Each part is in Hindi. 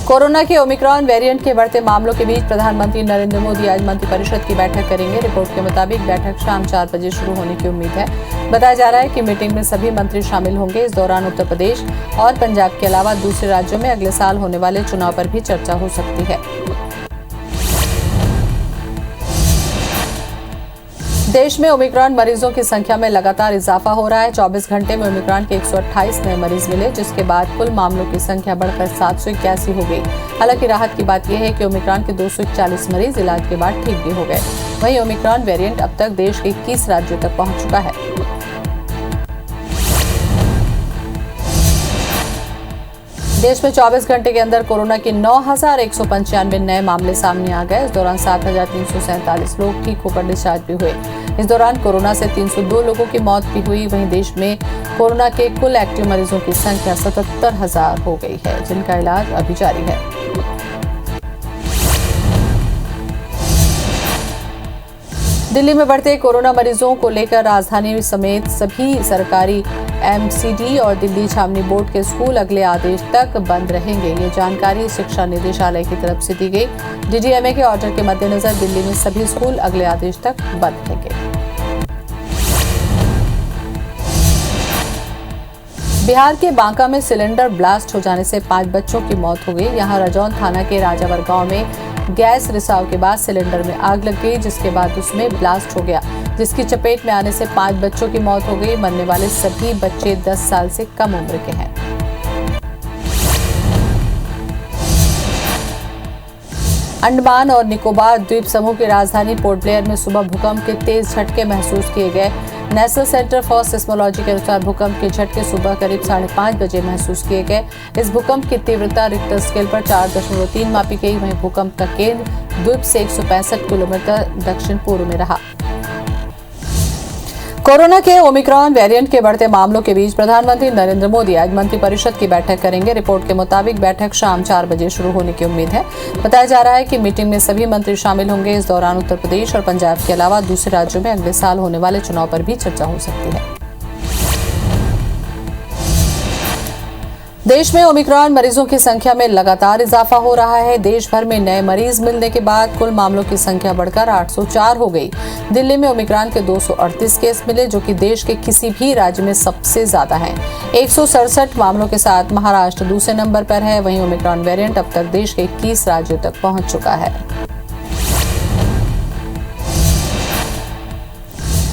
कोरोना के ओमिक्रॉन वेरिएंट के बढ़ते मामलों के बीच प्रधानमंत्री नरेंद्र मोदी आज मंत्रिपरिषद की बैठक करेंगे। रिपोर्ट के मुताबिक बैठक शाम 4 बजे शुरू होने की उम्मीद है। बताया जा रहा है कि मीटिंग में सभी मंत्री शामिल होंगे। इस दौरान उत्तर प्रदेश और पंजाब के अलावा दूसरे राज्यों में अगले साल होने वाले चुनाव पर भी चर्चा हो सकती है। देश में ओमिक्रॉन मरीजों की संख्या में लगातार इजाफा हो रहा है। 24 घंटे में ओमिक्रॉन के 128 नए मरीज मिले, जिसके बाद कुल मामलों की संख्या बढ़कर 781 हो गई। हालांकि राहत की बात यह है कि ओमिक्रॉन के 241 मरीज इलाज के बाद ठीक भी हो गए। वहीं ओमिक्रॉन वेरिएंट अब तक देश के 21 राज्यों तक पहुंच चुका है। देश में 24 घंटे के अंदर कोरोना के 9,195 नए मामले सामने आ गए। इस दौरान 7,347 लोग ठीक होकर डिस्चार्ज भी हुए। इस दौरान कोरोना से 302 लोगों की मौत भी हुई। वहीं देश में कोरोना के कुल एक्टिव मरीजों की संख्या 77,000 हो गई है, जिनका इलाज अभी जारी है। दिल्ली में बढ़ते कोरोना मरीजों को लेकर राजधानी समेत सभी सरकारी एमसीडी और दिल्ली छावनी बोर्ड के स्कूल अगले आदेश तक बंद रहेंगे। ये जानकारी शिक्षा निदेशालय की तरफ से दी गई। डीडीएमए के ऑर्डर के मद्देनजर दिल्ली में सभी स्कूल अगले आदेश तक बंद रहेंगे। बिहार के बांका में सिलेंडर ब्लास्ट हो जाने से 5 बच्चों की मौत हो गई। यहां रजौन थाना के राजावर गांव में गैस रिसाव के बाद सिलेंडर में आग लग गई, जिसके बाद उसमें ब्लास्ट हो गया, जिसकी चपेट में आने से 5 बच्चों की मौत हो गई। मरने वाले सभी बच्चे 10 साल से कम उम्र के हैं। अंडमान और निकोबार द्वीप समूह की राजधानी पोर्ट ब्लेयर में सुबह भूकंप के तेज झटके महसूस किए गए। नेशनल सेंटर फॉर सिस्मोलॉजी के अनुसार भूकंप के झटके सुबह करीब 5:30 बजे महसूस किए गए। इस भूकंप की तीव्रता रिक्टर स्केल पर 4.3 मापी गई। वहीं भूकंप का केंद्र द्वीप से 165 किलोमीटर दक्षिण पूर्व में रहा। कोरोना के ओमिक्रॉन वेरिएंट के बढ़ते मामलों के बीच प्रधानमंत्री नरेंद्र मोदी आज मंत्रिपरिषद की बैठक करेंगे। रिपोर्ट के मुताबिक बैठक शाम 4 बजे शुरू होने की उम्मीद है। बताया जा रहा है कि मीटिंग में सभी मंत्री शामिल होंगे। इस दौरान उत्तर प्रदेश और पंजाब के अलावा दूसरे राज्यों में अगले साल होने वाले चुनाव पर भी चर्चा हो सकती है। देश में ओमिक्रॉन मरीजों की संख्या में लगातार इजाफा हो रहा है। देश भर में नए मरीज मिलने के बाद कुल मामलों की संख्या बढ़कर 804 हो गई। दिल्ली में ओमिक्रॉन के 238 केस मिले, जो कि देश के किसी भी राज्य में सबसे ज्यादा है। 167 मामलों के साथ महाराष्ट्र दूसरे नंबर पर है। वहीं ओमिक्रॉन वेरिएंट अब तक देश के 21 राज्यों तक पहुंच चुका है।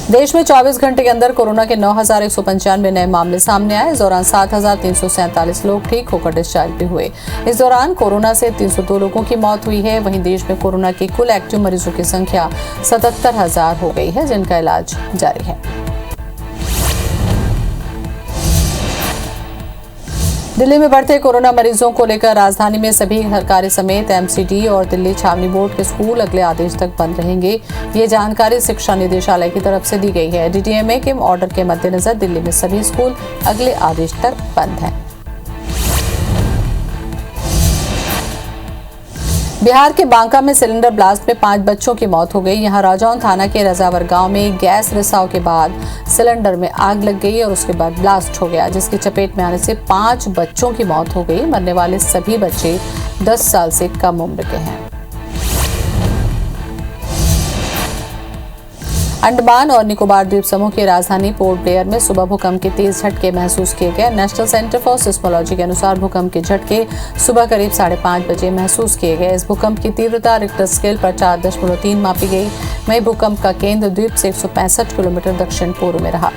देश में 24 घंटे के अंदर कोरोना के 9,195 नए मामले सामने आए। इस दौरान 7,347 लोग ठीक होकर डिस्चार्ज भी हुए। इस दौरान कोरोना से 302 लोगों की मौत हुई है। वहीं देश में कोरोना के कुल एक्टिव मरीजों की संख्या 77,000 हो गई है, जिनका इलाज जारी है। दिल्ली में बढ़ते कोरोना मरीजों को लेकर राजधानी में सभी सरकारी समेत एमसीडी और दिल्ली छावनी बोर्ड के स्कूल अगले आदेश तक बंद रहेंगे। ये जानकारी शिक्षा निदेशालय की तरफ से दी गई है। डीडीएमए के ऑर्डर के मद्देनजर दिल्ली में सभी स्कूल अगले आदेश तक बंद हैं। बिहार के बांका में सिलेंडर ब्लास्ट में 5 बच्चों की मौत हो गई। यहां रजौन थाना के रजावर गांव में गैस रिसाव के बाद सिलेंडर में आग लग गई और उसके बाद ब्लास्ट हो गया, जिसकी चपेट में आने से 5 बच्चों की मौत हो गई। मरने वाले सभी बच्चे 10 साल से कम उम्र के हैं। अंडमान और निकोबार द्वीप समूह की राजधानी पोर्ट ब्लेयर में सुबह भूकंप के तेज झटके महसूस किए गए। नेशनल सेंटर फॉर सिस्मोलॉजी के अनुसार भूकंप के झटके सुबह करीब 5:30 बजे महसूस किए गए। इस भूकंप की तीव्रता रिक्टर स्केल पर 4.3 मापी गई। वहीं भूकंप का केंद्र द्वीप से 165 किलोमीटर दक्षिण पूर्व में रहा।